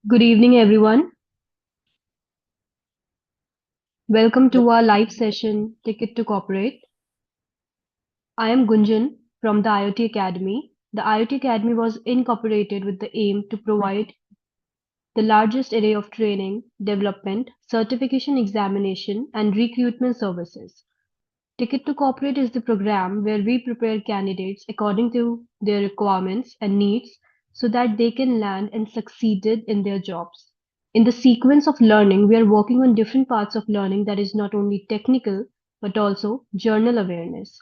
Good evening, everyone. Welcome to our live session, Ticket to Corporate. I am Gunjan from the IoT Academy. The IoT Academy was incorporated with the aim to provide the largest array of training, development, certification examination, and recruitment services. Ticket to Corporate is the program where we prepare candidates according to their requirements and needs so that they can land and succeeded in their jobs. In the sequence of learning, we are working on different parts of learning that is not only technical but also journal awareness.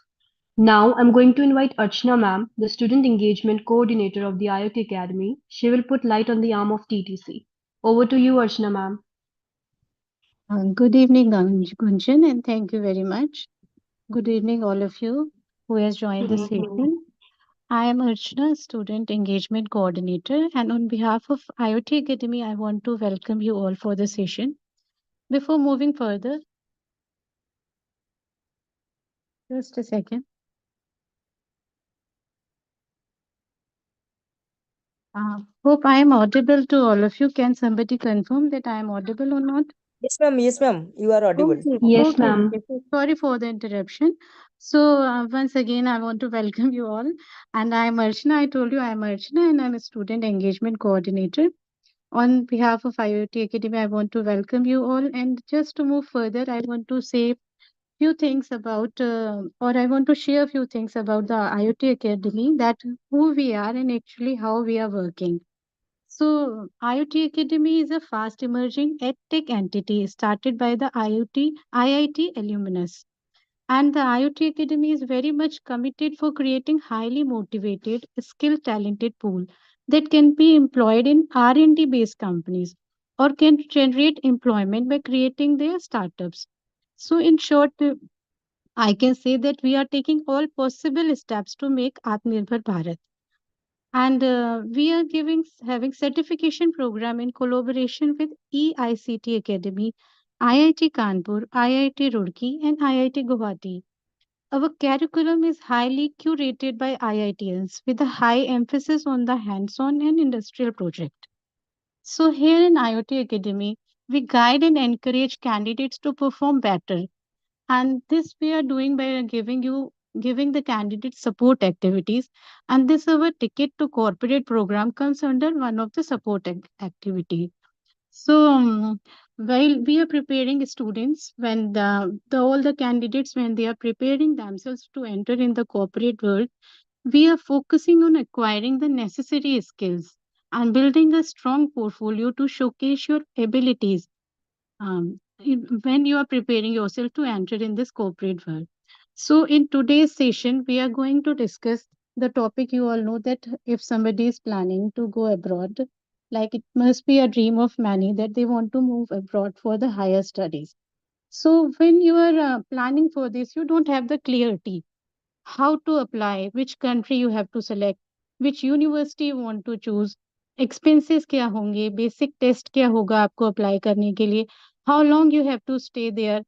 Now I'm going to invite Archana ma'am, the student engagement coordinator of the IoT Academy. She will put light on the arm of TTC. Over to you, Archana ma'am. Good evening, Gunjan, and thank you very much. Good evening, all of you who has joined Good this evening. session. I am Archana, Student Engagement Coordinator, and on behalf of IoT Academy, I want to welcome you all for the session. Before moving further, just a second. Hope I am audible to all of you. Can somebody confirm that I am audible or not? Yes, ma'am. Yes, ma'am. You are audible. Okay, Yes, okay, ma'am. okay. So sorry for the interruption. So once again, I want to welcome you all. And I'm Archana. I told you I'm Archana and I'm a student engagement coordinator. On behalf of IoT Academy, I want to welcome you all. And just to move further, I want to say few things about, or I want to share a few things about the IoT Academy, that who we are and actually how we are working. So, IoT Academy is a fast emerging edtech entity started by the IIT alumnus. And the IoT Academy is very much committed for creating highly motivated, skill talented pool that can be employed in R&D based companies or can generate employment by creating their startups. So, in short, I can say that we are taking all possible steps to make Atmanirbhar Bharat, and we are having certification program in collaboration with EICT Academy, IIT Kanpur, IIT Roorkee, and IIT Guwahati. Our curriculum is highly curated by IITians with a high emphasis on the hands-on and industrial project. So here in IoT Academy, we guide and encourage candidates to perform better, and this we are doing by giving the candidates support activities, and this our ticket to corporate program comes under one of the support activity. So while we are preparing students, when the all the candidates, when they are preparing themselves to enter in the corporate world, we are focusing on acquiring the necessary skills and building a strong portfolio to showcase your abilities when you are preparing yourself to enter in this corporate world. So, in today's session, we are going to discuss the topic. You all know that if somebody is planning to go abroad, like it must be a dream of many that they want to move abroad for the higher studies. So, when you are planning for this, you don't have the clarity how to apply, which country you have to select, which university you want to choose, expenses क्या होंगे, basic test क्या होगा आपको apply करने के लिए, how long you have to stay there,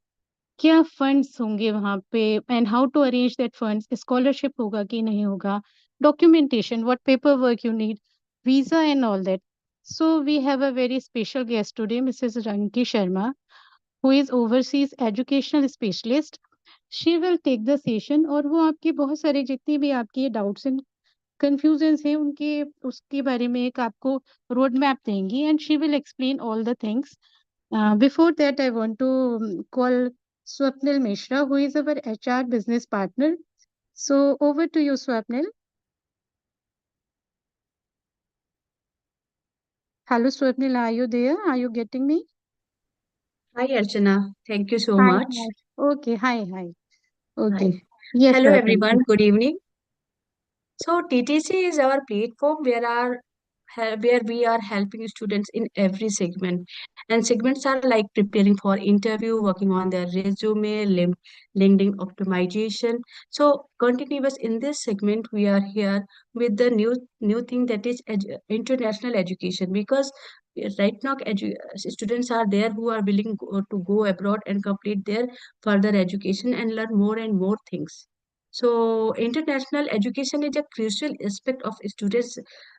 क्या funds होंगे वहाँ पे, and how to arrange that funds, scholarship होगा कि नहीं होगा, documentation, what paperwork you need, visa and all that. So we have a very special guest today, Mrs. Ranki Sharma, who is overseas educational specialist. She will take the session और वो आपके बहुत सारे जितने भी आपके डाउट्स एंड कंफ्यूजन्स हैं उनके उसके बारे में एक आपको रोड मैप देंगी and she will explain all the things. Before that, I want to call Swapnil Mishra, who is our HR business partner. So over to you, Swapnil. Hello, Swapnil, are you there? Are you getting me? Hi Archana, thank you so Hi, much. hi. Okay, hi. Hi. Okay. Yes, Hello Swapnil. everyone, good evening. So TTC is our platform where we are helping students in every segment. And segments are like preparing for interview, working on their resume, LinkedIn optimization. So continuous in this segment, we are here with the new thing that is international education because right now students are there who are willing to go abroad and complete their further education and learn more and more things. So, international education is a crucial aspect of students'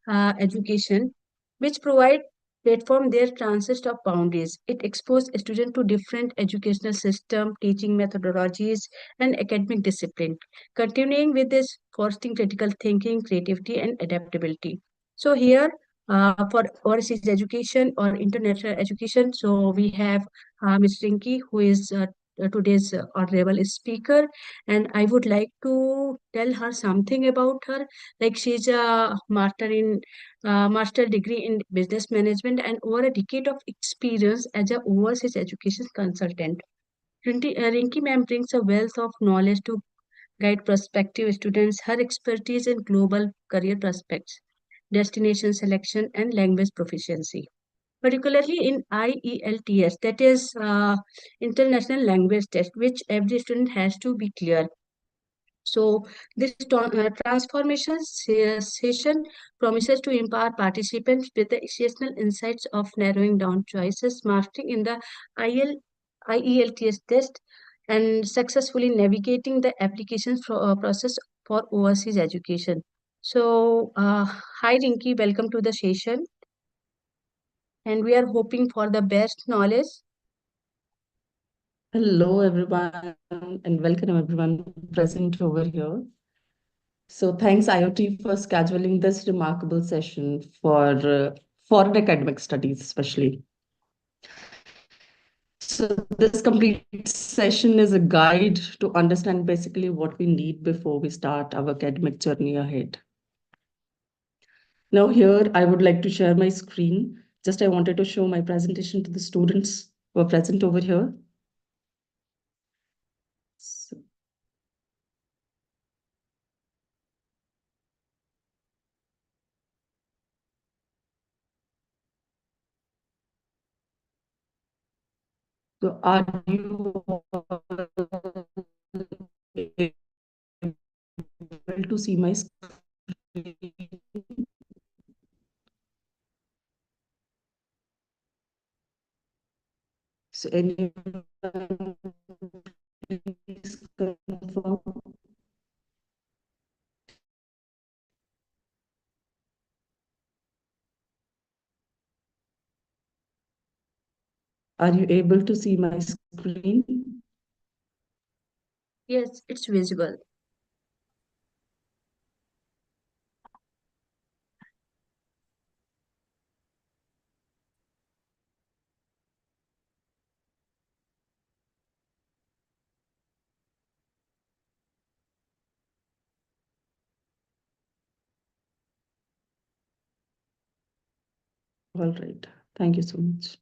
education, which provide platform their transist of boundaries. It exposed students to different educational system, teaching methodologies, and academic discipline, continuing with this fostering critical thinking, creativity, and adaptability. So here, for overseas education or international education, so we have Ms. Rinki, who is today's honorable speaker, and I would like to tell her something about her. Like she's a master degree in business management and over a decade of experience as a overseas education consultant. Rinki ma'am brings a wealth of knowledge to guide prospective students. Her expertise in global career prospects, destination selection, and language proficiency, particularly in IELTS, that is International Language Test, which every student has to be clear. So this transformation session promises to empower participants with the essential insights of narrowing down choices, mastering in the IELTS test, and successfully navigating the applications process for overseas education. So, hi Rinki, welcome to the session, and we are hoping for the best knowledge. Hello, everyone, and welcome everyone present over here. So thanks IoT for scheduling this remarkable session for foreign academic studies, especially. So this complete session is a guide to understand basically what we need before we start our academic journey ahead. Now here, I would like to share my screen. Just I wanted to show my presentation to the students who are present over here. So, so are you able to see my screen? So anyone please confirm? Are you able to see my screen? Yes, it's visible. All right. Thank you so much.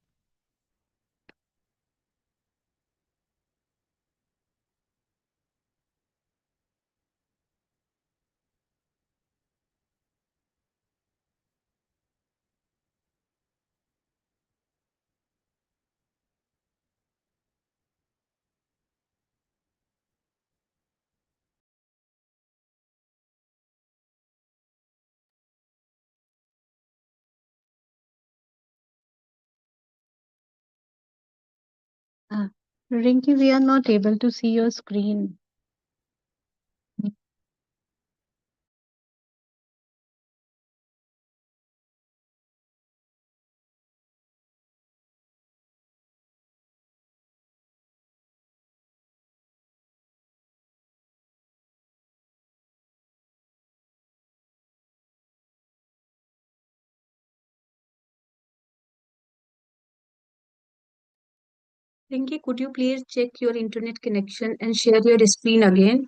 Rinki, we are not able to see your screen. Rinki, could you please check your internet connection and share your screen again?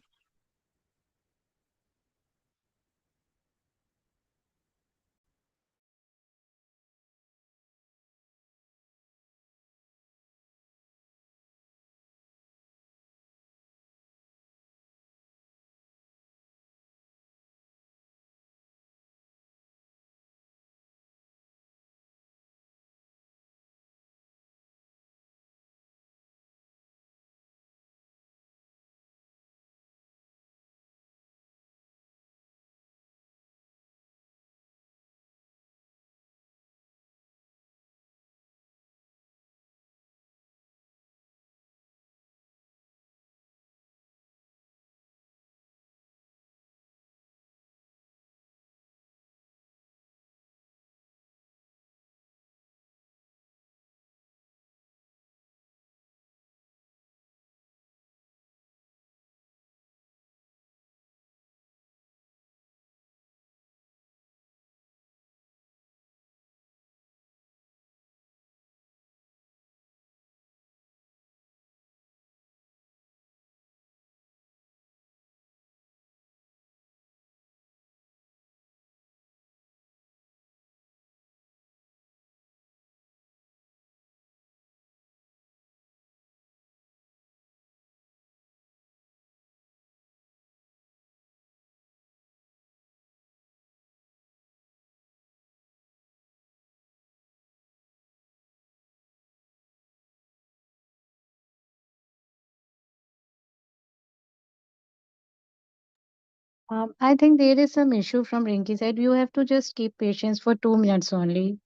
I think there is some issue from Rinky's side. You have to just keep patience for 2 minutes only.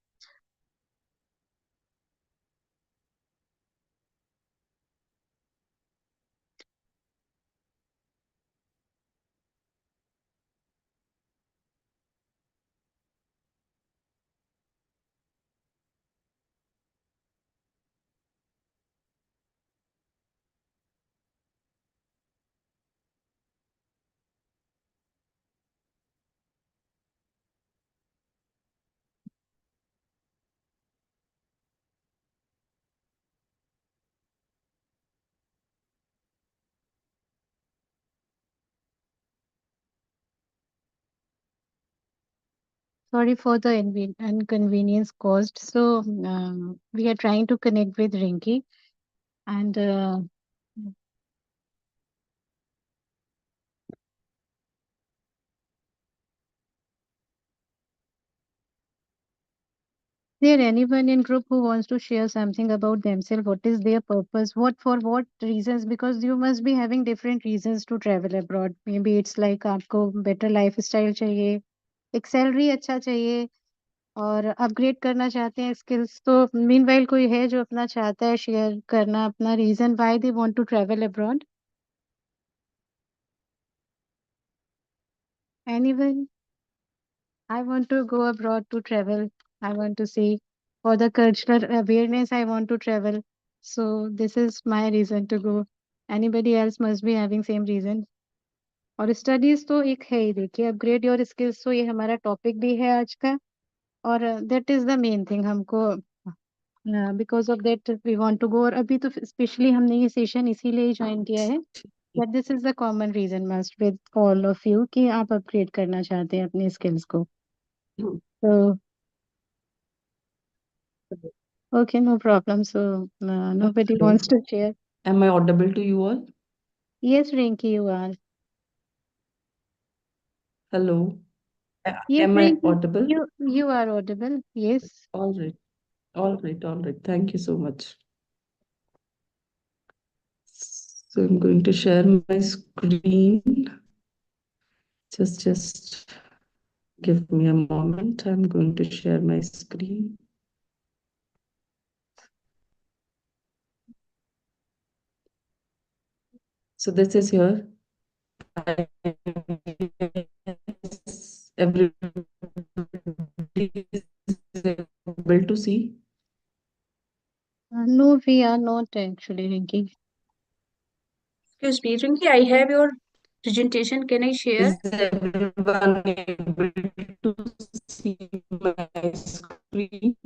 Sorry for the inconvenience caused. So, we are trying to connect with Rinky, and there anyone in group who wants to share something about themselves? What is their purpose? What for what reasons? Because you must be having different reasons to travel abroad. Maybe it's like आपको better lifestyle चाहिए, एक salary अच्छा चाहिए, और upgrade करना चाहते हैं skills. तो मीनवाइल कोई है जो अपना चाहता है शेयर करना अपना reason why they want to travel abroad? Anyone? I want to go abroad to travel. I want to see for the cultural awareness. I want to travel. So this is my reason to go. Anybody else must be having same reason. और studies तो एक है ही, देखिए upgrade your skills तो ये हमारा topic भी है आज का, और that is the main thing हमको, because of that we want to go. और अभी तो स्पेशली हमने ये सेशन इसीलिए ज्वाइन किया है that this is the common reason must with all of you कि आप अपग्रेड करना चाहते हैं अपने स्किल्स को। तो okay, no problem. So nobody Hello. wants to share. Am I audible to you all? Yes, Rinky, you are. Hello. Yes, Am I Rinky, audible? you are audible. Yes. All right. All right. All right. Thank you so much. So I'm going to share my screen. Just give me a moment. I'm going to share my screen. So this is here. Everybody is able to see. No, we are not actually, Rinky. Excuse me, Rinki, I have your presentation. Can I share? Is everyone able to see my screen?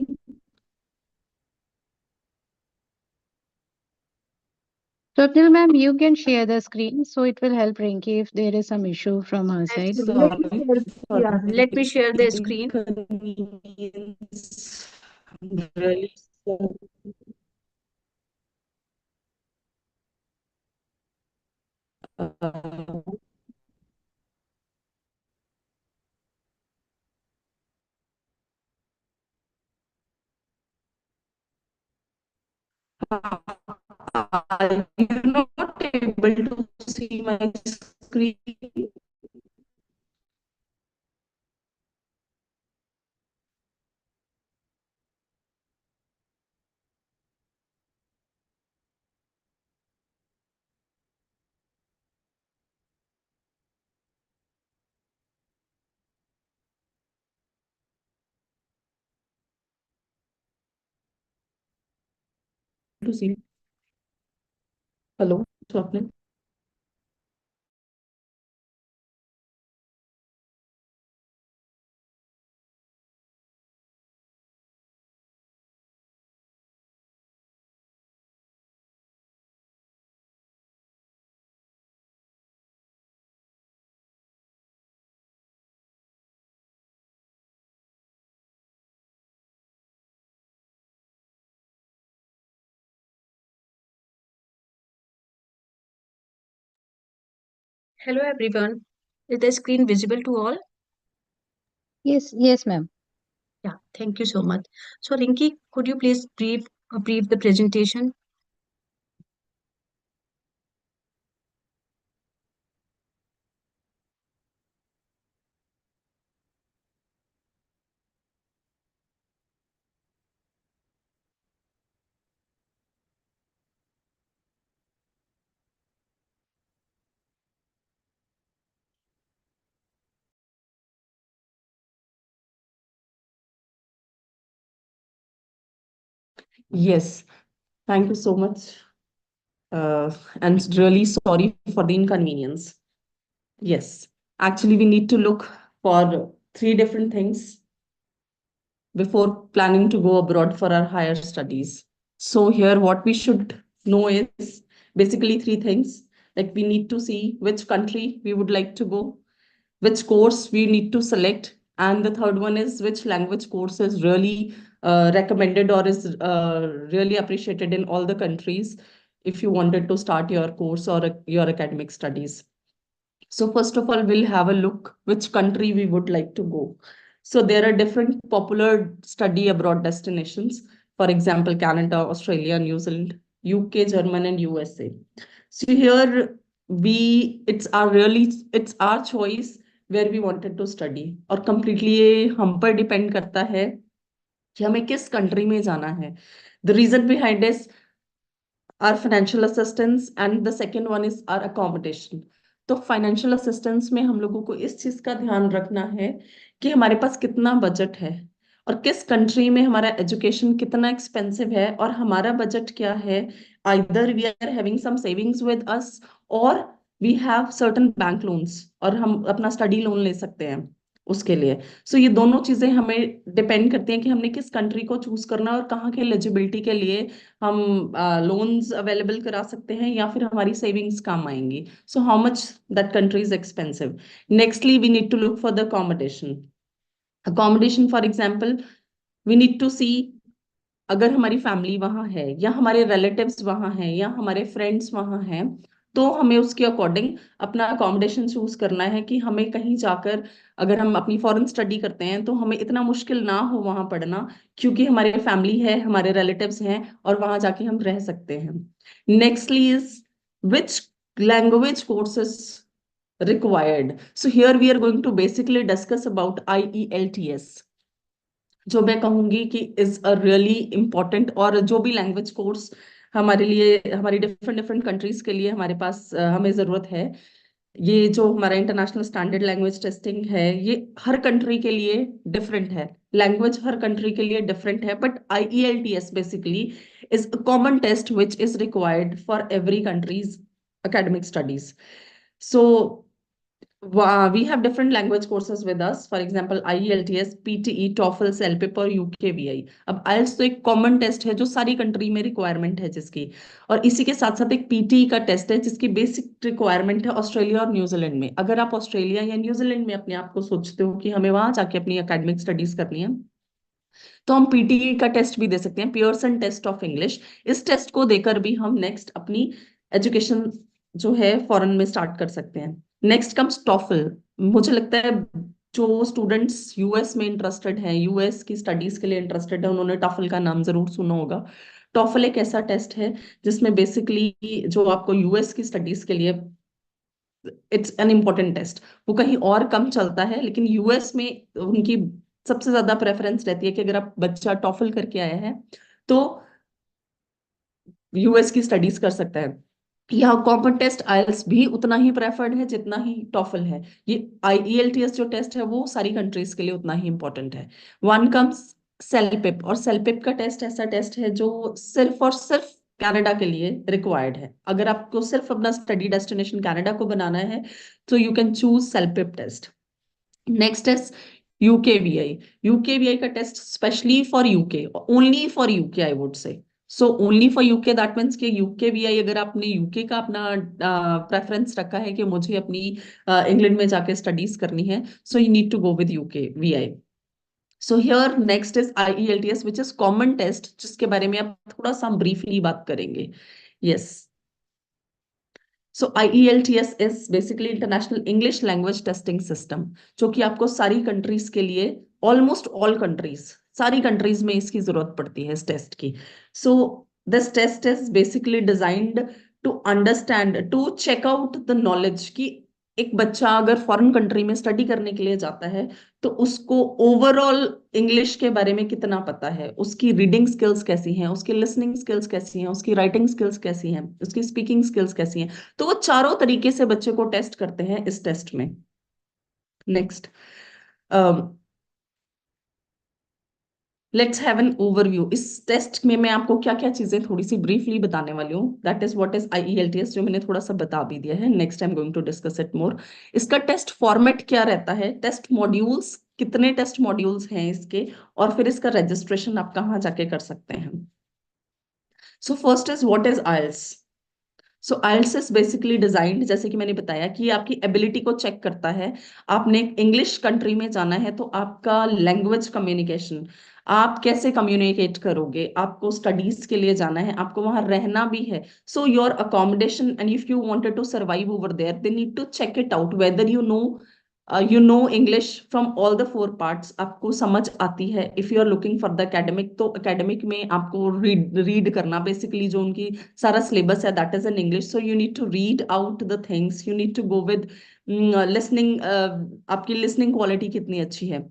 Swapnil ma'am, you can share the screen, so it will help Rinky if there is some issue from her side. Let me Sorry share. for Yeah, let me the share the screen. inconvenience. I'm really sorry. Uh, are you not able to see my screen? To see. Hello, Swapnil. Hello, everyone. Is the screen visible to all? Yes, ma'am. Yeah, thank you so much. So, Rinki, could you please brief the presentation? Yes, thank you so much. And really sorry for the inconvenience. Yes, actually, we need to look for three different things before planning to go abroad for our higher studies. So, here, what we should know is basically three things. Like, we need to see which country we would like to go, which course we need to select, and the third one is which language course is really recommended or is really appreciated in all the countries if you wanted to start your course or your academic studies. So first of all, we'll have a look which country we would like to go. So there are different popular study abroad destinations. For example, Canada, Australia, New Zealand, UK, German, and USA. So here it's our choice where we wanted to study और completely ये हम पर depend करता है कि हमें किस country में जाना है. The reason behind is our financial assistance and the second one is our accommodation. तो फाइनेंशियल असिस्टेंस में हम लोगों को इस चीज का ध्यान रखना है कि हमारे पास कितना बजट है और किस कंट्री में हमारा एजुकेशन कितना एक्सपेंसिव है और हमारा बजट क्या है. Either we are having some savings with us और we have certain bank loans और हम अपना स्टडी लोन ले सकते हैं उसके लिए. सो ये दोनों चीजें हमें डिपेंड करती हैं कि हमने किस कंट्री को चूज करना है और कहाँ के एलिजिबिलिटी के लिए हम लोन्स अवेलेबल करा सकते हैं या फिर हमारी सेविंग्स काम आएंगी. So how much that country is expensive. Nextly we need to look for the accommodation for example we need to see अगर हमारी फैमिली वहां है या हमारे रिलेटिव्स वहां हैं या हमारे फ्रेंड्स वहां हैं तो हमें उसके अकॉर्डिंग अपना अकोमोडेशन चूज करना है कि हमें कहीं जाकर अगर हम अपनी फॉरेन स्टडी करते हैं तो हमें इतना मुश्किल ना हो वहां पढ़ना क्योंकि हमारे फैमिली है हमारे रिलेटिव्स हैं और वहां जाके हम रह सकते हैं. Nextly is which language courses required. So here we are going to basically discuss about IELTS. जो मैं कहूंगी कि इज अ रियली इम्पोर्टेंट और जो भी लैंग्वेज कोर्स हमारे लिए हमारी डिफरेंट डिफरेंट कंट्रीज के लिए हमारे पास हमें जरूरत है. ये जो हमारा इंटरनेशनल स्टैंडर्ड लैंग्वेज टेस्टिंग है ये हर कंट्री के लिए डिफरेंट है. लैंग्वेज हर कंट्री के लिए डिफरेंट है but IELTS basically is a common test which is required for every countries academic studies. So we have different language courses with us. For example, IELTS, PTE, TOEFL, CELPIP और UKVI. अब IELTS तो एक common test है जो सारी country में requirement है जिसकी और इसी के साथ साथ एक PTE का टेस्ट है जिसकी बेसिक रिक्वायरमेंट है ऑस्ट्रेलिया और न्यूजीलैंड में. अगर आप ऑस्ट्रेलिया या न्यूजीलैंड में अपने आप को सोचते हो कि हमें वहां जाके अपनी एकेडमिक स्टडीज करनी है तो हम PTE का टेस्ट भी दे सकते हैं, पियर्सन टेस्ट ऑफ इंग्लिश. इस टेस्ट को देकर भी हम नेक्स्ट अपनी एजुकेशन जो है फॉरेन में स्टार्ट कर सकते हैं. Next comes TOEFL. मुझे लगता है जो स्टूडेंट्स यूएस में इंटरेस्टेड हैं यूएस की स्टडीज के लिए इंटरेस्टेड है उन्होंने टॉफल का नाम जरूर सुना होगा. टॉफल एक ऐसा टेस्ट है जिसमें बेसिकली जो आपको यूएस की स्टडीज के लिए इट्स एन इम्पोर्टेंट टेस्ट. वो कहीं और कम चलता है लेकिन यूएस में उनकी सबसे ज्यादा प्रेफरेंस रहती है कि अगर आप बच्चा टॉफल करके आया है तो यूएस की स्टडीज कर सकता है. यहाँ कॉमन टेस्ट आइल्स भी उतना ही प्रेफर्ड है जितना ही टॉफल है. ये IELTS जो टेस्ट है वो सारी कंट्रीज के लिए उतना ही इंपॉर्टेंट है. वन कम्स सेलपिप और सेलपिप का टेस्ट ऐसा टेस्ट है जो सिर्फ और सिर्फ कनाडा के लिए रिक्वायर्ड है. अगर आपको सिर्फ अपना स्टडी डेस्टिनेशन कनाडा को बनाना है तो you can choose CELPIP test. Next is UKVI. UKVI का test specially for UK, only for UK I would say. So only for UK that means कि UKVI अगर आपने यूके का अपना प्रेफरेंस रखा है कि मुझे अपनी इंग्लैंड में जाके स्टडीज करनी है so you need to go with UKVI. So here next is IELTS which is common test जिसके बारे में आप थोड़ा सा ब्रीफली बात करेंगे. Yes. So IELTS is basically international English language testing system जो कि आपको सारी कंट्रीज के लिए ऑलमोस्ट ऑल कंट्रीज सारी कंट्रीज में इसकी जरूरत पड़ती है इस टेस्ट की. So this test is basically designed to understand to check out the knowledge कि एक बच्चा अगर फॉरेन कंट्री में स्टडी करने के लिए जाता है तो उसको ओवरऑल इंग्लिश के बारे में कितना पता है, उसकी रीडिंग स्किल्स कैसी हैं, उसकी लिसनिंग स्किल्स कैसी हैं, उसकी राइटिंग स्किल्स कैसी हैं, उसकी स्पीकिंग स्किल्स कैसी हैं. तो वो चारों तरीके से बच्चे को टेस्ट करते हैं इस टेस्ट में. Next let's have an overview. इस टेस्ट में मैं आपको क्या क्या चीजें थोड़ी सी ब्रीफली बताने वाली हूँ। That is what is IELTS, जो मैंने थोड़ा सा बता भी दिया है। Next I am going to discuss it more. इसका टेस्ट फॉर्मेट क्या रहता है, टेस्ट मॉड्यूल्स, कितने टेस्ट मॉड्यूल्स हैं इसके, और फिर इसका रजिस्ट्रेशन आप कहाँ जाके कर सकते हैं। So first is what is IELTS। So IELTS is basically designed, जैसे कि मैंने बताया, कि आपकी एबिलिटी को चेक करता है। आपने इंग्लिश कंट्री में जाना है तो आपका लैंग्वेज कम्युनिकेशन, आप कैसे कम्युनिकेट करोगे। आपको स्टडीज के लिए जाना है, आपको वहां रहना भी है। So your accommodation, and if you wanted to survive over there, they need to check it out whether you know English from all the 4 parts. आपको समझ आती है। If you are looking for the academic, तो academic में आपको read करना, basically जो उनकी सारा सिलेबस है that is in English. So you need to read out the things, you need to go with listening. आपकी लिसनिंग क्वालिटी कितनी अच्छी है।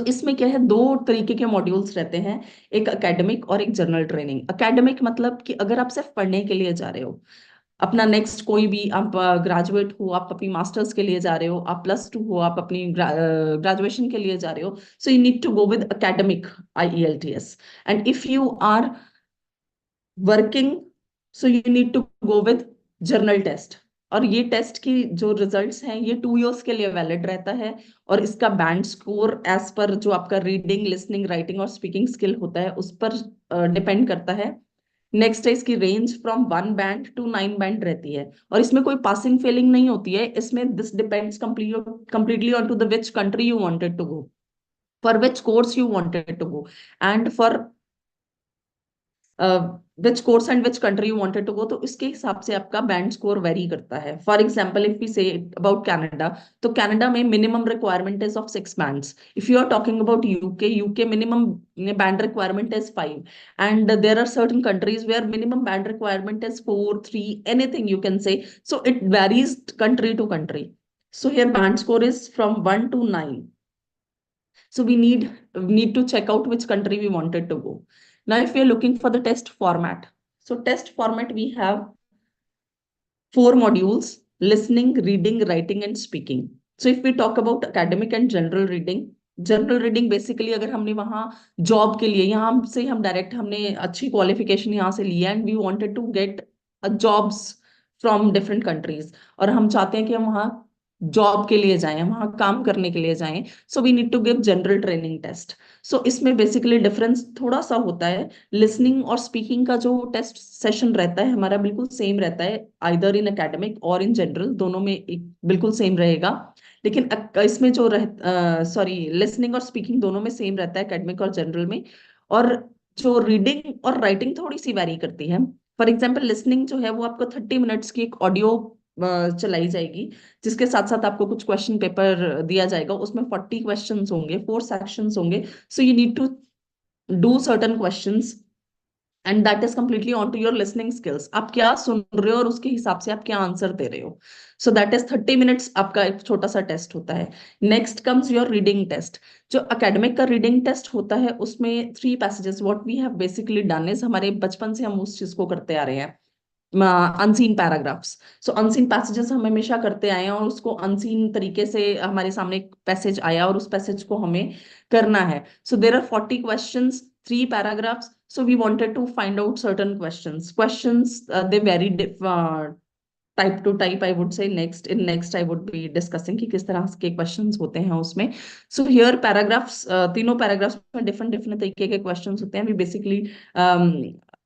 इसमें क्या है, 2 तरीके के मॉड्यूल्स रहते हैं, एक एकेडमिक और एक जनरल ट्रेनिंग। एकेडमिक मतलब कि अगर आप सिर्फ पढ़ने के लिए जा रहे हो, अपना नेक्स्ट कोई भी, आप ग्रेजुएट हो, आप अपनी मास्टर्स के लिए जा रहे हो, आप +2 हो, आप अपनी ग्रेजुएशन के लिए जा रहे हो, so you need to go with academic IELTS। And if you are working, so you need to go with general test. और ये टेस्ट की जो रिजल्ट्स हैं, ये 2 years के लिए वैलिड रहता है। और इसका बैंड स्कोर एज पर जो आपका रीडिंग, लिसनिंग, राइटिंग और स्पीकिंग स्किल होता है उस पर डिपेंड करता है। नेक्स्ट है, इसकी range from 1 band to 9 band रहती है। और इसमें कोई पासिंग फेलिंग नहीं होती है। इसमें this depends completely on to the which country you wanted to go, for which course you wanted to go, and for which course and which country you wanted to go. तो इसके हिसाब से आपका band score vary करता है। For example, if we say about Canada, तो Canada में minimum requirement is of 6 bands. If you are talking about UK minimum band requirement is 5, and there are certain countries where minimum band requirement is 4, 3, anything you can say. So it varies country to country. So here band score is from 1 to 9. So we need to check out which country we wanted to go. Now, if we are looking for the test format, so test format, we have 4 modules: listening, reading, writing, and speaking. So if we talk about academic and general reading basically, अगर हमने वहाँ job के लिए, यहाँ से हम direct, हमने अच्छी क्वालिफिकेशन यहाँ से लिया and we wanted to get jobs from different countries, और हम चाहते हैं कि हम वहाँ जॉब के लिए जाएं, वहाँ काम करने के लिए जाएं, so we need to give general training test. So इसमें बेसिकली डिफरेंस थोड़ा सा होता है। लिसनिंग और स्पीकिंग का जो टेस्ट सेशन रहता है हमारा बिल्कुल सेम रहता है, आइदर इन एकेडमिक और इन जनरल, दोनों में एक बिल्कुल सेम रहेगा। लेकिन इसमें जो लिसनिंग और स्पीकिंग दोनों में सेम रहता है, एकेडमिक और जनरल में। और जो रीडिंग और राइटिंग थोड़ी सी वैरी करती है। फॉर एग्जाम्पल, लिसनिंग जो है वो आपको 30 मिनट्स की एक ऑडियो चलाई जाएगी, जिसके साथ साथ आपको कुछ क्वेश्चन पेपर दिया जाएगा। उसमें 40 क्वेश्चंस होंगे, 4 सेक्शंस होंगे। So you need to do certain questions, and that is completely on to your listening skills. आप क्या सुन रहे हो और उसके हिसाब से आप क्या आंसर दे रहे हो। सो दैट इज 30 मिनट्स आपका एक छोटा सा टेस्ट होता है। Next comes your reading test. जो अकेडमिक का रीडिंग टेस्ट होता है उसमें 3 passages, what we have basically done is, हमारे बचपन से हम उस चीज को करते आ रहे हैं, अनसीन पैराग्राफ्स। सो अनसीन पैसेजेस हम हमेशा करते आए हैं, और उसको अनसीन तरीके से हमारे सामने एक पैसेज आया और उस पैसेज को हमें करना है। So there are 40 questions, 3 paragraphs. So we wanted to find out certain questions they vary type to type, I would say. Next I would be discussing कि किस तरह के क्वेश्चंस होते हैं उसमें। सो हियर पैराग्राफ्स, तीनों पैराग्राफ्स में different different तरीके के क्वेश्चंस होते हैं। वी बेसिकली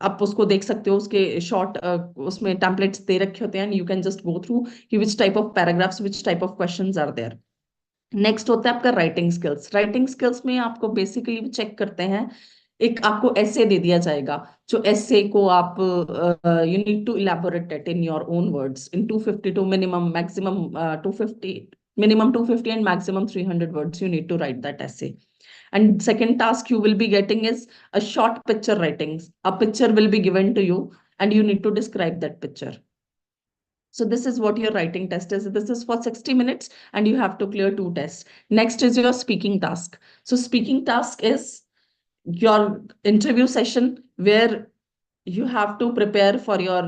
आप उसको देख सकते हो, उसके शॉर्ट उसमें टेम्पलेट्स दे रखे होते हैं, and you can just go through कि which type of paragraphs, which type of questions are there. Next होता है आपका राइटिंग स्किल्स। राइटिंग स्किल्स में आपको बेसिकली चेक करते हैं, एक आपको ऐसे दे दिया जाएगा, जो ऐसे को आप you need to elaborate it in your own words in 252 minimum, maximum 250, minimum 250 and maximum 300 words you need to write that essay. And second task you will be getting is a short picture writing. A picture will be given to you and you need to describe that picture. So this is what your writing test is. This is for 60 minutes and you have to clear 2 tests. Next is your speaking task. So speaking task is your interview session where you have to prepare for your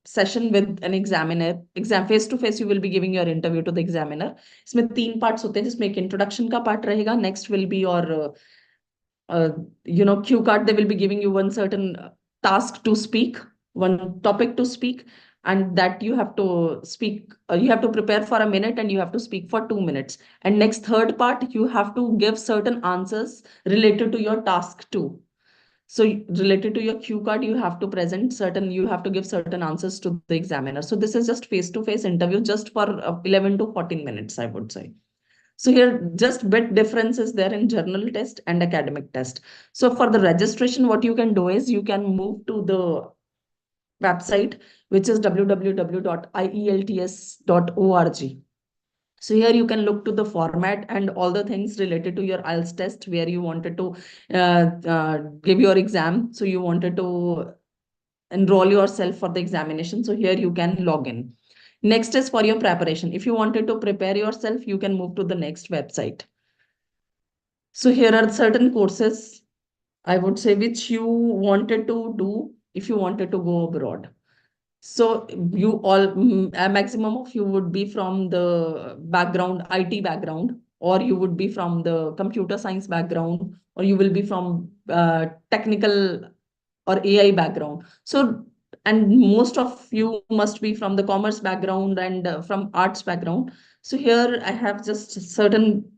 session with an examiner. Exam face to face you will be giving your interview to the examiner. इसमें 3 parts होते हैं, जिसमें एक introduction का part रहेगा. Next will be your cue card, they will be giving you one certain task to speak, one topic to speak, and that you have to speak, you have to prepare for a minute and you have to speak for 2 minutes. And next third part, you have to give certain answers related to your task too. So related to your cue card, you have to present certain, you have to give certain answers to the examiner. So this is just face-to-face interview just for 11 to 14 minutes, I would say. So here just bit difference is there in journal test and academic test. So for the registration, what you can do is you can move to the website, which is www.ielts.org. So here you can look to the format and all the things related to your IELTS test where you wanted to give your exam. So you wanted to enroll yourself for the examination. So here you can log in. Next is for your preparation. If you wanted to prepare yourself, you can move to the next website. So here are certain courses, I would say, which you wanted to do if you wanted to go abroad. So you all, a maximum of you would be from the background, IT background, or you would be from the computer science background, or you will be from technical or AI background. So, and most of you must be from the commerce background and from arts background. So here I have just certain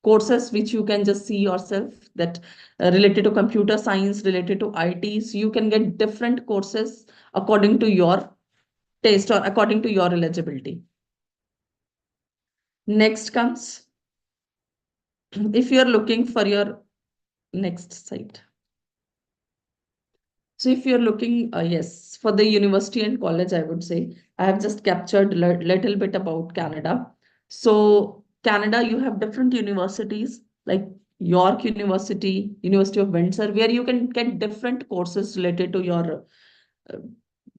courses which you can just see yourself that related to computer science, related to IT. So you can get different courses according to your taste or according to your eligibility. Next comes, if you're looking for your next site. So if you're looking, yes, for the university and college, I would say, I have just captured little bit about Canada. So Canada, you have different universities like York University, University of Windsor, where you can get different courses related to your uh,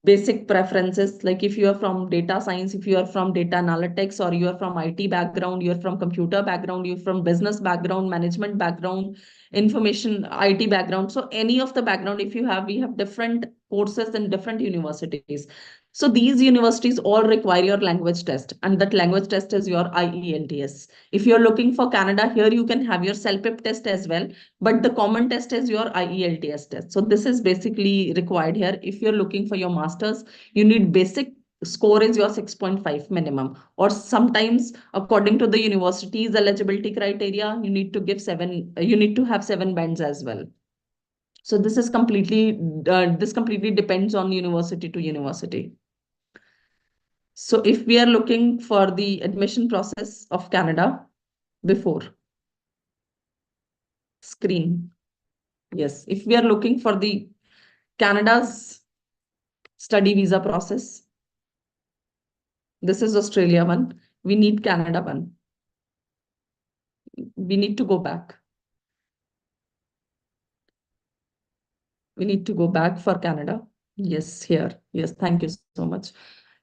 basic preferences. Like if you are from data science, if you are from data analytics, or you are from IT background, you're from computer background, you're from business background, management background, information IT background. So any of the background, if you have, we have different courses in different universities. So these universities all require your language test, and that language test is your IELTS. If you're looking for Canada, here you can have your CELPIP test as well, but the common test is your IELTS test. So this is basically required here. If you're looking for your master's, you need basic score is your 6.5 minimum, or sometimes according to the university's eligibility criteria, you need to give you need to have 7 bands as well. So this is this completely depends on university to university. So if we are looking for the admission process of Canada before screen, yes, if we are looking for the Canada's study visa process, this is Australia one. We need Canada one. We need to go back. We need to go back for Canada. Yes, here. Yes, thank you so much.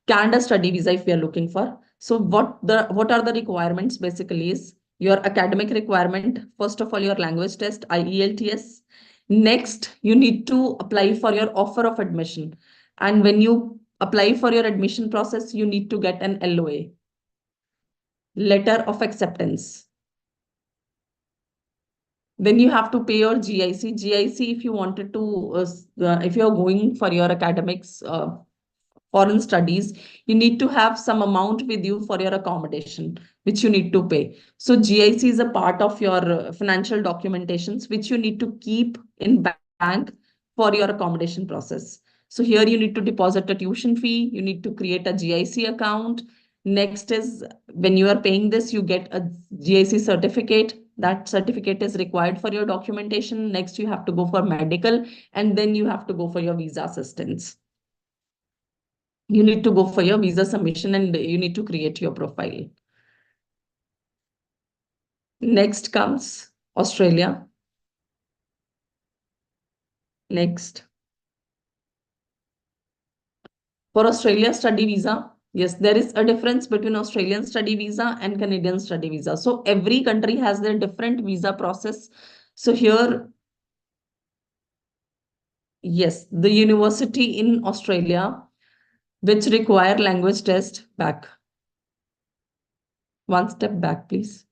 Canada study visa if we are looking for. So what are the requirements basically is your academic requirement. First of all, your language test, IELTS. Next, you need to apply for your offer of admission. And when you apply for your admission process, you need to get an LOA, letter of acceptance. Then you have to pay your GIC. GIC, if you wanted to, if you're going for your academics, foreign studies, you need to have some amount with you for your accommodation, which you need to pay. So GIC is a part of your financial documentations, which you need to keep in bank for your accommodation process. So here you need to deposit a tuition fee. You need to create a GIC account. Next is when you are paying this, you get a GIC certificate. That certificate is required for your documentation. Next, you have to go for medical, and then you have to go for your visa assistance. You need to go for your visa submission and you need to create your profile. Next comes Australia. Next. For Australia study visa, yes, there is a difference between Australian study visa and Canadian study visa. So every country has their different visa process. So here, yes, the university in Australia, which require language test back. One step back, please.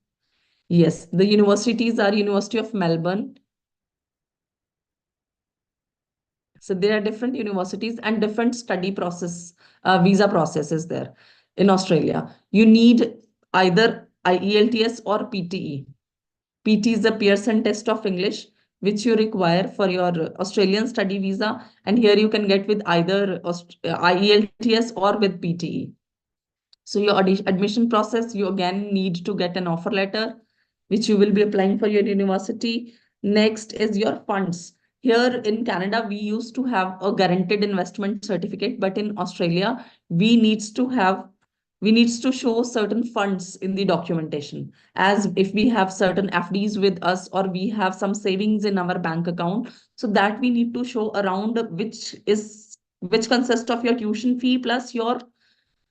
Yes, the universities are University of Melbourne, So there are different universities and different study process, visa processes there in Australia. You need either IELTS or PTE. PT is the Pearson Test of English, which you require for your Australian study visa. And here you can get with either IELTS or with PTE. So your admission process, you again need to get an offer letter, which you will be applying for your university. Next is your funds. Here in Canada, we used to have a guaranteed investment certificate, but in Australia, we needs to show certain funds in the documentation. As if we have certain FDs with us or we have some savings in our bank account, so that we need to show around which consists of your tuition fee plus your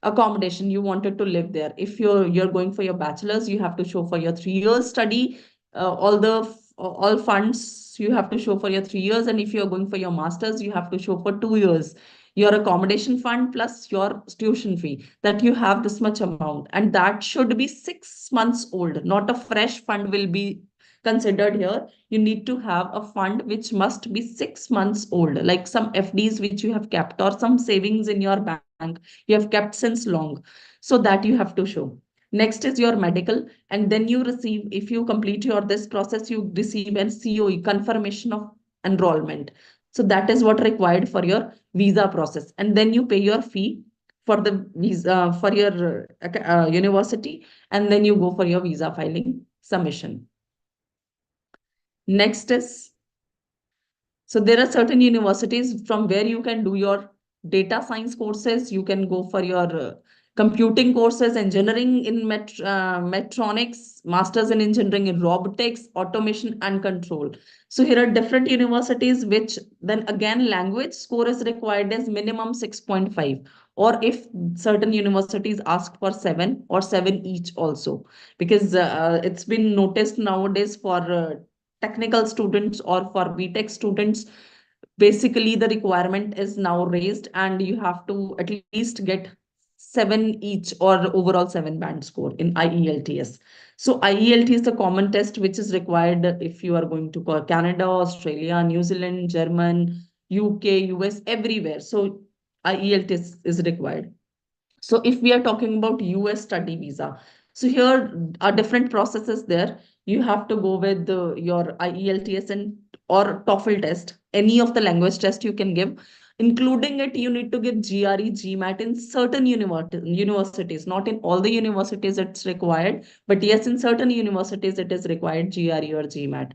accommodation you wanted to live there. If you're going for your bachelor's, you have to show for your 3 years study, all funds you have to show for your 3 years. And if you're going for your master's, you have to show for 2 years your accommodation fund plus your tuition fee, that you have this much amount, and that should be 6 months old. Not a fresh fund will be considered here. You need to have a fund which must be 6 months old, like some FDs which you have kept or some savings in your bank you have kept since long. So that you have to show. Next is your medical, and then you receive, if you complete your this process, you receive an COE, confirmation of enrollment. So that is what required for your visa process. And then you pay your fee for the visa for your university, and then you go for your visa filing submission. Next is, so there are certain universities from where you can do your data science courses. You can go for your computing courses, engineering in metronics, masters in engineering in robotics, automation and control. So here are different universities, which then again language score is required as minimum 6.5. Or if certain universities ask for 7 or 7 each also, because it's been noticed nowadays for technical students or for BTech students, basically the requirement is now raised and you have to at least get 7 each or overall 7 band score in IELTS. So IELTS is the common test which is required if you are going to Canada, Australia, New Zealand, German, UK, US, everywhere. So IELTS is required. So if we are talking about US study visa, so here are different processes there. You have to go with your IELTS and or TOEFL test, any of the language test you can give. Including it, you need to give GRE, GMAT in certain universities. Not in all the universities it's required, but yes, in certain universities it is required GRE or GMAT.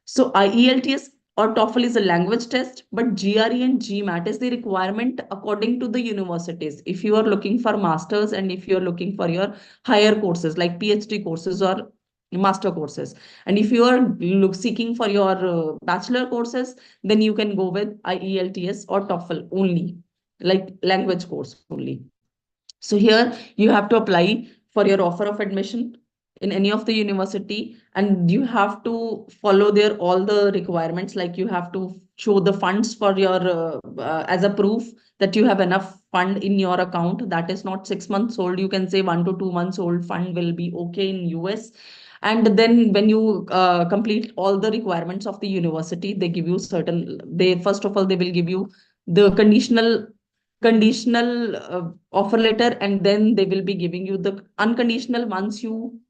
So IELTS or TOEFL is a language test, but GRE and GMAT is the requirement according to the universities. If you are looking for masters and if you are looking for your higher courses like PhD courses or master courses, and if you are seeking for your bachelor courses, then you can go with IELTS or TOEFL only, like language course only. So here you have to apply for your offer of admission in any of the university, and you have to follow their all the requirements, like you have to show the funds for your as a proof that you have enough fund in your account that is not 6 months old. You can say 1 to 2 months old fund will be okay in US. And then when you complete all the requirements of the university, they give you certain, they first of all they will give you the conditional offer letter, and then they will be giving you the unconditional once you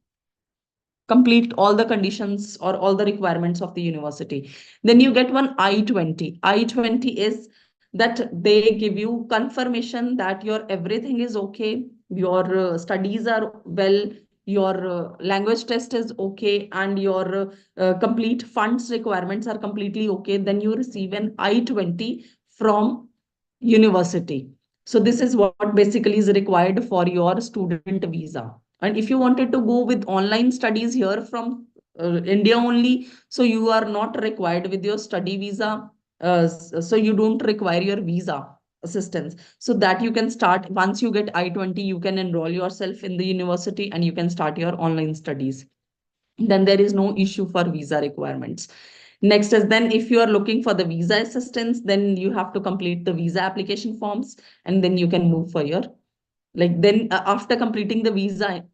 complete all the conditions or all the requirements of the university. Then you get one I-20. I-20 is that they give you confirmation that your everything is okay, your studies are well, your language test is okay, and your complete funds requirements are completely okay. Then you receive an I-20 from university. So this is what basically is required for your student visa. And if you wanted to go with online studies here from India only, so you are not required with your study visa. So you don't require your visa assistance. So that you can start once you get I-20, you can enroll yourself in the university and you can start your online studies. Then there is no issue for visa requirements. Next is, then if you are looking for the visa assistance, then you have to complete the visa application forms, and then you can move for your, like then after completing the visa,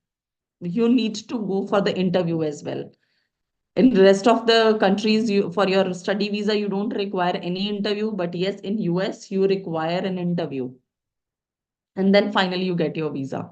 you need to go for the interview as well. In the rest of the countries, you for your study visa, you don't require any interview, but yes, in US, you require an interview. And then finally you get your visa.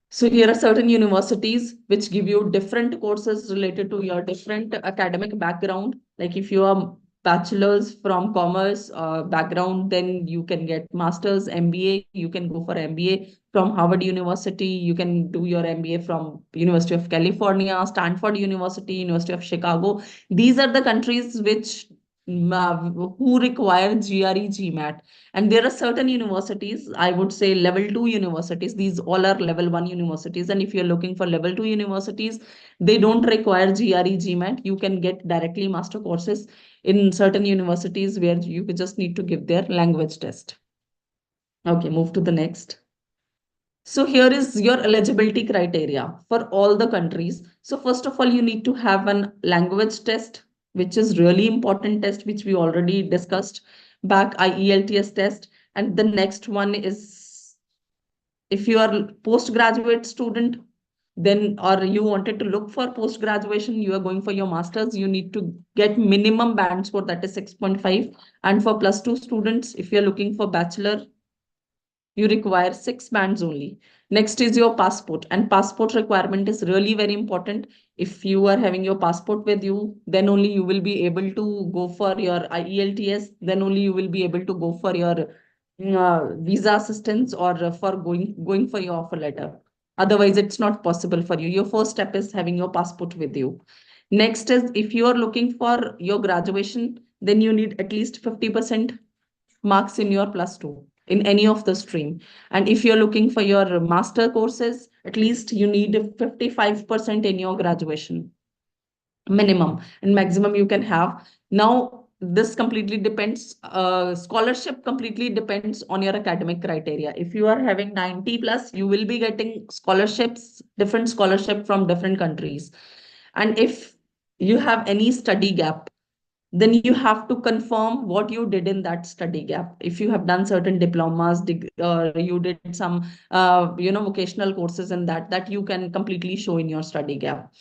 So here are certain universities which give you different courses related to your different academic background. Like if you are bachelor's from commerce background, then you can get master's, MBA. You can go for MBA from Harvard University. You can do your MBA from University of California, Stanford University, University of Chicago. These are the countries which who require GRE, GMAT. And there are certain universities, I would say level 2 universities. These all are level 1 universities. And if you're looking for level 2 universities, they don't require GRE, GMAT. You can get directly master courses in certain universities where you just need to give their language test. Okay, move to the next. So here is your eligibility criteria for all the countries. So first of all, you need to have an language test, which is really important test, which we already discussed back, IELTS test. And the next one is if you are postgraduate student, then or you wanted to look for post graduation, you are going for your masters, you need to get minimum band score, that is 6.5. And for +2 students, if you're looking for bachelor, you require 6 bands only. Next is your passport, and passport requirement is really very important. If you are having your passport with you, then only you will be able to go for your IELTS, then only you will be able to go for your visa assistance or for going for your offer letter. Otherwise, it's not possible for you. Your first step is having your passport with you. Next is if you are looking for your graduation, then you need at least 50% marks in your +2 in any of the stream. And if you're looking for your master courses, at least you need 55% in your graduation minimum, and maximum you can have. Now, this completely depends, scholarship completely depends on your academic criteria. If you are having 90 plus, you will be getting scholarships, different scholarship from different countries. And if you have any study gap, then you have to confirm what you did in that study gap. If you have done certain diplomas, or you did some, vocational courses in that you can completely show in your study gap.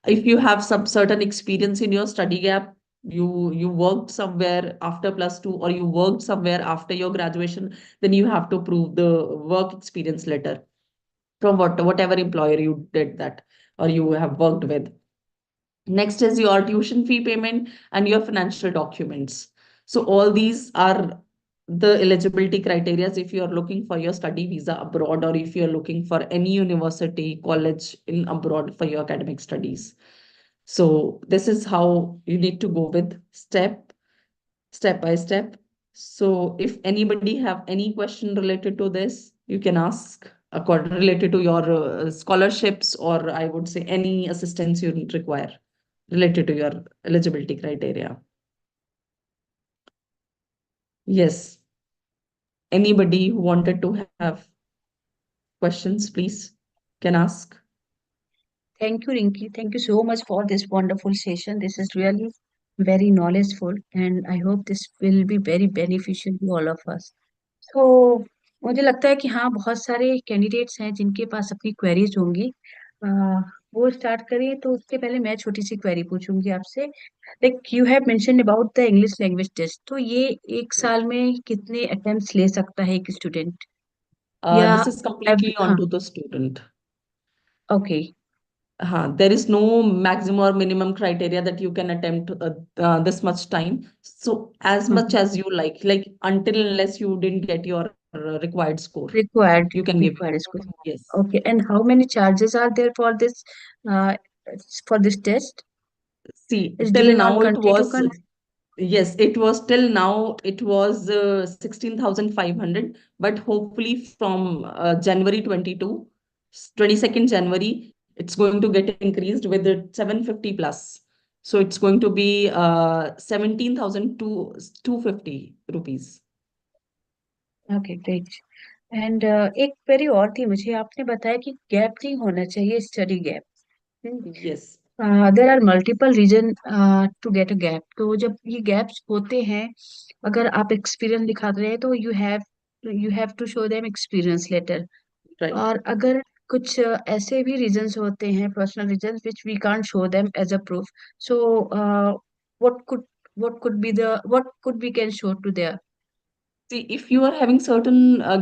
If you have some certain experience in your study gap, you worked somewhere after +2, or you worked somewhere after your graduation, then you have to prove the work experience letter from whatever employer you did that or you have worked with. Next is your tuition fee payment and your financial documents. So all these are the eligibility criteria if you are looking for your study visa abroad, or if you're looking for any university, college in abroad for your academic studies. So this is how you need to go with step by step. So if anybody have any question related to this, you can ask related to your scholarships, or I would say any assistance you require related to your eligibility criteria. Yes. Anybody who wanted to have questions, please can ask. Thank you, Rinki. Thank you so much for this wonderful session. This is really very knowledgeful, and I hope this will be very beneficial to all of us. तो मुझे लगता है कि हाँ बहुत सारे candidates हैं जिनके पास अपनी क्वेरीज होंगी। अ, वो स्टार्ट करिए, तो उसके पहले मैं छोटी सी क्वेरी पूछूंगी आपसे। Like you have mentioned about the English language test, तो ये एक साल में कितने अटेम्प्ट्स ले सकता है एक स्टूडेंट, या This is completely हाँ onto the student. Okay There is no maximum or minimum criteria that you can attempt this much time. So as much as you like until unless you didn't get your required score, required you can give it. Required school Yes. Okay and how many charges are there for this test See, is till depend on now it country to was, yes, it was till now it was 16,500, but hopefully from January 22nd January, it's going to get increased with the 750 plus. So it's going to be 17,250 rupees. Okay great and एक query और थी मुझे, आपने बताया कि gap नहीं होना चाहिए, study gap. Yes. There are multiple reason to get a gap, तो जब ये गैप्स होते हैं, अगर आप एक्सपीरियंस दिखा रहे हैं तो you have to show them experience letter. Right. और अगर कुछ ऐसे भी रीजंस होते हैं, personal reasons which we can't show them as a proof. So what could what could be the what could we can show to there. See, if you are having certain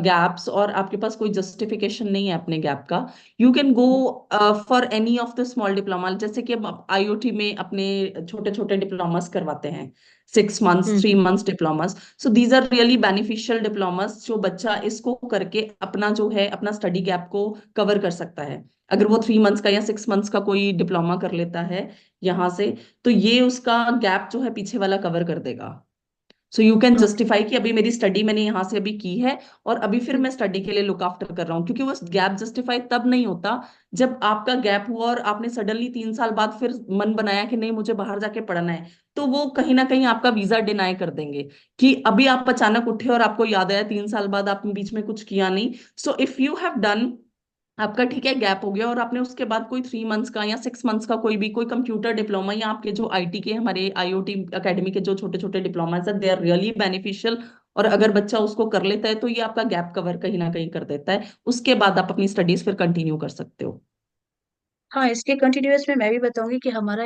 gaps और आपके पास कोई justification नहीं है अपने gap का, you can go for any of the small diploma. जैसे कि अब IoT में अपने छोटे छोटे diplomas करवाते हैं, 6 months, 3 months diplomas. So these are really beneficial diplomas जो बच्चा इसको करके अपना जो है अपना स्टडी गैप को कवर कर सकता है. अगर वो 3 months का या 6 months का कोई डिप्लोमा कर लेता है यहाँ से, तो ये उसका गैप जो है पीछे वाला कवर कर देगा. सो यू कैन जस्टिफाई कि अभी मेरी स्टडी मैंने यहाँ से अभी की है और अभी फिर मैं स्टडी के लिए लुक आफ्टर कर रहा हूँ, क्योंकि वो गैप जस्टिफाई तब नहीं होता जब आपका गैप हुआ और आपने सडनली 3 साल बाद फिर मन बनाया कि नहीं मुझे बाहर जाके पढ़ना है, तो वो कहीं ना कहीं आपका वीजा डिनाई कर देंगे कि अभी आप अचानक उठे और आपको याद आया 3 साल बाद आपने बीच में कुछ किया नहीं. So if you have done, आपका ठीक है गैप हो गया और आपने उसके बाद कोई 3 months का या 6 months का कोई कंप्यूटर डिप्लोमा या आपके जो आईटी के हमारे आईओटी एकेडमी के जो छोटे छोटे डिप्लोमा है, दे आर रियली बेनिफिशियल. और अगर बच्चा उसको कर लेता है तो ये आपका गैप कवर कहीं ना कहीं कर देता है. उसके बाद आप अपनी स्टडीज फिर कंटिन्यू कर सकते हो. हाँ, इसके कंटिन्यूअस में मैं भी बताऊंगी कि हमारा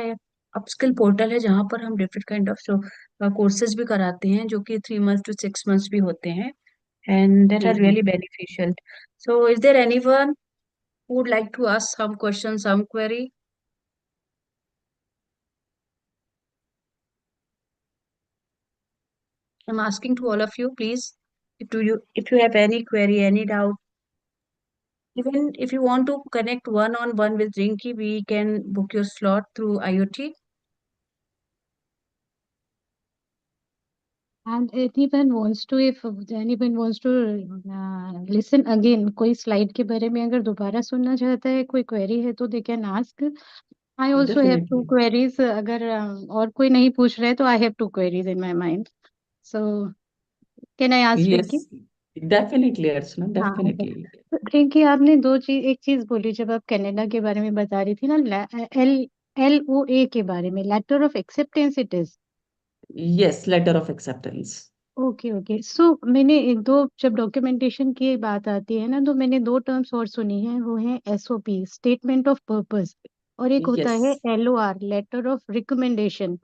अपस्किल पोर्टल है जहाँ पर हम डिफरेंट काइंड ऑफ कोर्सेज भी कराते हैं जो कि 3 months to 6 months भी होते हैं, and that are hmm. really beneficial. So is there anyone who would like to ask some question, some query? I'm asking to all of you, please, if you have any query, any doubt, even if you want to connect one-on-one with Rinki, we can book your slot through IoT. And if anyone wants to listen again, कोई slide के बारे में अगर दोबारा सुनना चाहता है, कोई क्वेरी है तो they can ask. I also have two definitely. Queries. अगर और कोई नहीं पूछ रहा है तो I have two queries in my mind. So can I ask yes, Rinki? Definitely Archana, हाँ, ओके. डेफिनेटली. तो रिंकी, आपने एक चीज बोली जब आप कनाडा के बारे में बता रही थी ना, एल LOA के बारे में, letter of acceptance it is. Yes, letter of acceptance. Okay okay. So मैंने एक दो, जब डॉक्यूमेंटेशन की बात आती है ना, तो मैंने दो टर्म्स और सुनी है. वो है SOP, स्टेटमेंट ऑफ पर्पस, और एक होता यस, है LOR, लेटर ऑफ रिकमेंडेशन.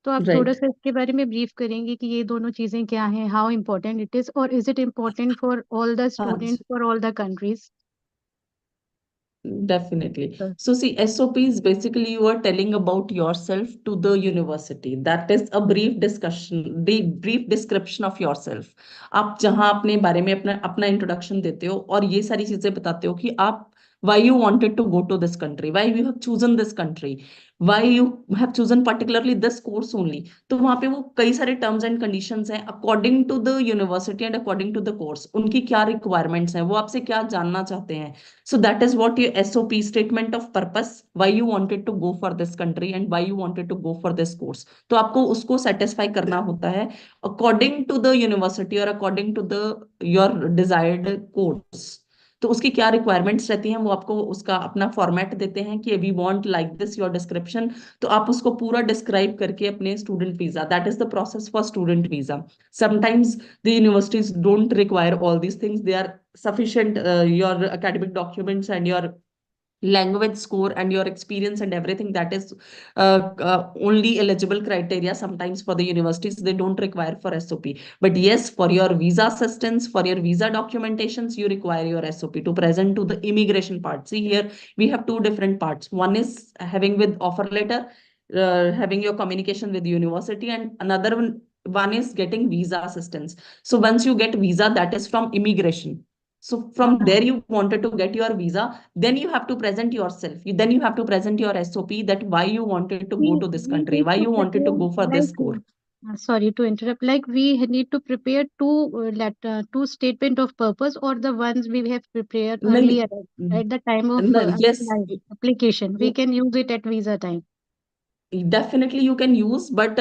तो आप थोड़ा राइट. सा इसके बारे में ब्रीफ करेंगे कि ये दोनों चीजें क्या हैं, हाउ इम्पोर्टेंट इट इज, और is it important for all the हाँ. Students, for all the countries? Definitely. So see, SOP is basically you are telling about yourself to the university. That is a brief discussion, the brief description of yourself. आप जहाँ अपने बारे में अपना अपना introduction देते हो और ये सारी चीजें बताते हो कि आप why you wanted to go to this country, why you have chosen this country, why you have chosen particularly this course only. तो वहाँ पे वो कई सारे टर्म्स एंड कंडीशंस हैं according to the university and according to the course. उनकी क्या requirements हैं, वो आपसे क्या जानना चाहते हैं. So that is what your SOP, statement of purpose, why you wanted to go for this country and why you wanted to go for this course. तो आपको उसको satisfy करना होता है according to the university और according to the your desired course. तो उसकी क्या रिक्वायरमेंट्स रहती हैं वो आपको उसका अपना फॉर्मेट देते हैं कि we want like this your description. तो आप उसको पूरा डिस्क्राइब करके अपने student visa, that is the process for student visa. Sometimes the universities don't require all these things. They are sufficient, your academic documents and your language score and your experience and everything, that is only eligible criteria sometimes for the universities. They don't require for SOP. But yes, for your visa assistance, for your visa documentations, you require your SOP to present to the immigration part. See, here we have two different parts. One is having with offer letter, having your communication with the university, and another one is getting visa assistance. So once you get visa, that is from immigration. So from there you wanted to get your visa, then you have to present yourself. Then you have to present your SOP, that why you wanted to go to this We country, need why to you wanted to prepare, go for this like, course. sorry to interrupt, like we need to prepare two statement of purpose, or the ones we have prepared नहीं, earlier at the time of yes, application, we can use it at visa time. definitely you can use, but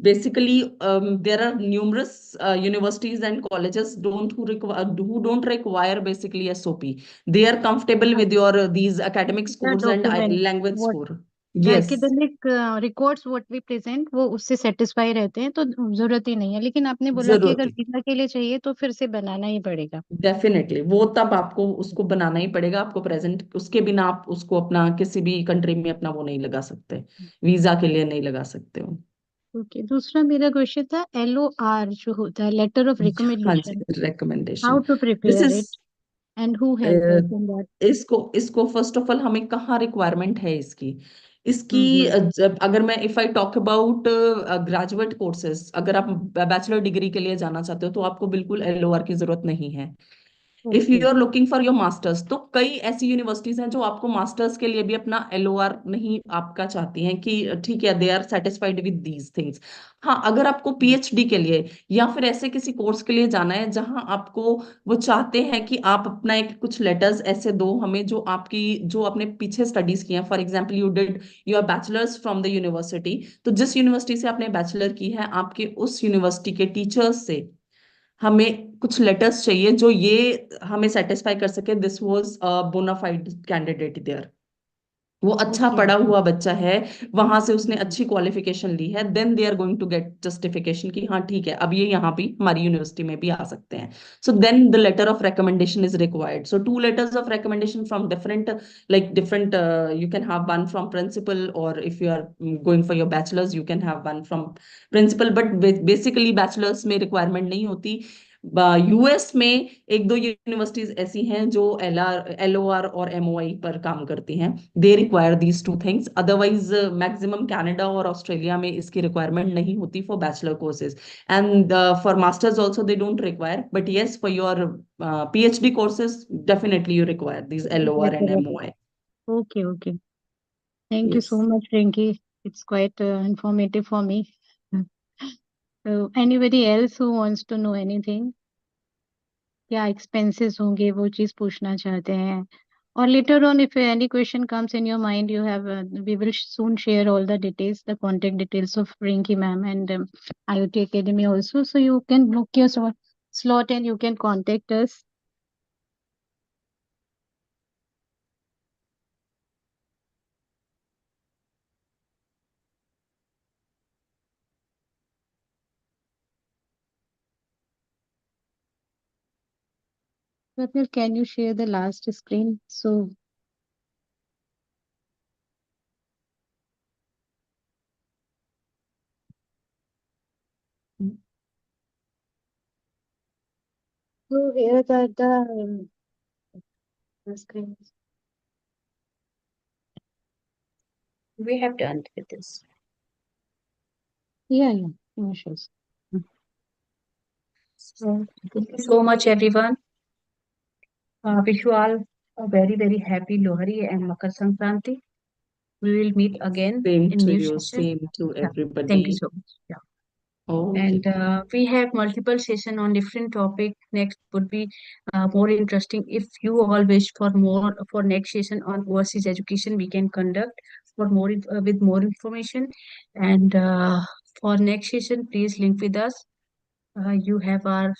basically there are numerous universities and colleges who don't require basically SOP. They are comfortable with your these academic The scores and document, language what score. The Yes, academic records what we present वो उससे satisfy रहते हैं, तो जरूरत ही नहीं है। लेकिन आपने बोला कि अगर जरूरत वीजा के लिए चाहिए तो फिर से बनाना ही पड़ेगा। डेफिनेटली वो तब आपको उसको बनाना ही पड़ेगा, आपको प्रेजेंट, उसके बिना आप उसको अपना किसी भी कंट्री में अपना वो नहीं लगा सकते, वीजा के लिए नहीं लगा सकते हो। ओके, दूसरा मेरा क्वेश्चन था LOR जो होता है, लेटर ऑफ हाँ जी, recommendation, how recommendation. To this prepare is, it and who help us in that? इसको इसको फर्स्ट ऑफ ऑल हमें कहाँ रिक्वायरमेंट है इसकी, इसकी हम्म। जब अगर मैं if I talk about graduate courses, अगर आप बैचलर डिग्री के लिए जाना चाहते हो तो आपको बिल्कुल एलओआर की जरूरत नहीं है। If okay. You are looking for your masters, तो कई ऐसी यूनिवर्सिटीज हैं जो आपको मास्टर्स के लिए भी अपना एलओआर नहीं आपका चाहती हैं कि ठीक है, they are satisfied with these things. हाँ, अगर आपको पीएचडी के लिए या फिर ऐसे किसी कोर्स के लिए जाना है जहां आपको वो चाहते हैं कि आप अपना एक कुछ लेटर्स ऐसे दो हमें जो आपकी, जो आपने पीछे स्टडीज की हैं, for example you did your bachelors from the university, तो जिस यूनिवर्सिटी से आपने बैचलर की है, आपके उस यूनिवर्सिटी के टीचर्स से हमें कुछ लेटर्स चाहिए जो ये हमें सेटिस्फाई कर सके this was bona fide candidate there, वो अच्छा ओके। पढ़ा हुआ बच्चा है, वहां से उसने अच्छी क्वालिफिकेशन ली है, then they are going to get justification कि हाँ ठीक है, अब ये यहाँ भी हमारी यूनिवर्सिटी में भी आ सकते हैं। So then the letter of recommendation is required, so 2 letters of recommendation from different like different you can have one from principal, or if you are going for your bachelor's you can have one from principal, but basically bachelor's में requirement नहीं होती। US में एक दो universities ऐसी हैं जो LOR और एमओआई पर काम करती हैं, they require these 2 things, otherwise maximum Canada और ऑस्ट्रेलिया में इसकी रिक्वायरमेंट नहीं होती for bachelor courses, and for masters also they don't require, but yes for your PhD courses definitely you require these LOR and later of. MOI. Okay okay, thank you yes. So much Rinki, it's quite informative for me. So anybody else who wants to know anything, क्या expenses होंगे वो चीज पूछना चाहते हैं? और later on if any question comes in your mind, you have we will soon share all the details, the contact details of Rinki ma'am and IoT Academy also, so you can book your slot and you can contact us. Swapnil, can you share the last screen? So here are the screens. We have done with this. Yeah, no issues. So thank you so much, everyone. Wish you all a very, very happy Lohari and Makar Sankranti. We will meet again Same in to new you, session. same to Yeah, thank you everybody. so much. Yeah. Okay. And we have multiple session on different topic. Next would be more interesting. If you all wish for more for next session on overseas education, we can conduct for more with more information. And for next session, please link with us. You have our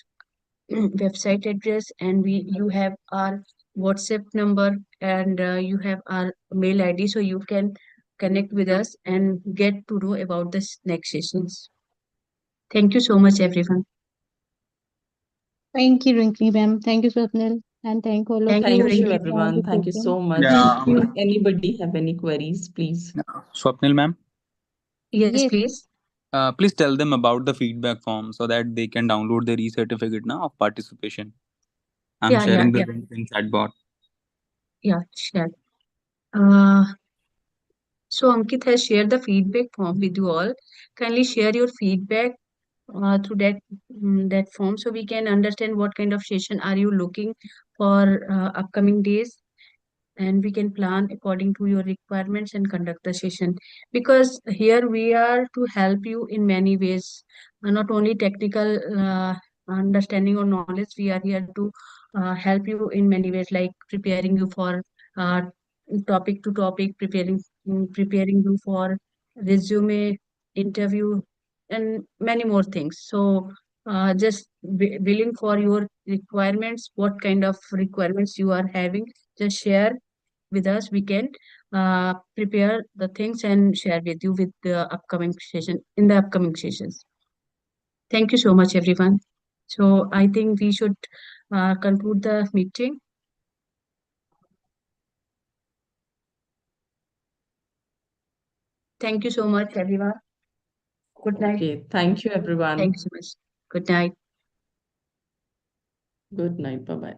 website address, and we you have our WhatsApp number, and you have our mail ID, so you can connect with us and get to know about this next sessions. Thank you so much, everyone. Thank you, Rinki ma'am. Thank you, Swapnil. And thank all of Thank you, you Thank who you, Rinki. joined the everyone. Thank you session. so much. Thank Yeah, If you. anybody have any queries, please. Swapnil ma'am, Yes, Yes, please. please tell them about the feedback form so that they can download the e-certificate now of participation. I'm Yeah, yeah, sharing the yeah, link in chat bot. yeah, sure. Uh, so Ankit has shared the feedback form with you all. Kindly share your feedback through that form, so we can understand what kind of session are you looking for upcoming days, and we can plan according to your requirements and conduct the session, because here we are to help you in many ways, not only technical understanding or knowledge. We are here to help you in many ways, like preparing you for uh, topic to topic, preparing you for resume interview and many more things. So just willing for your requirements, what kind of requirements you are having, just share with us, we can prepare the things and share with you with the upcoming session in the upcoming sessions. Thank you so much, everyone. So I think we should conclude the meeting. Thank you so much, everyone. Good night. Okay, thank you, everyone. Thank you so much. Good night. Good night. Bye-bye.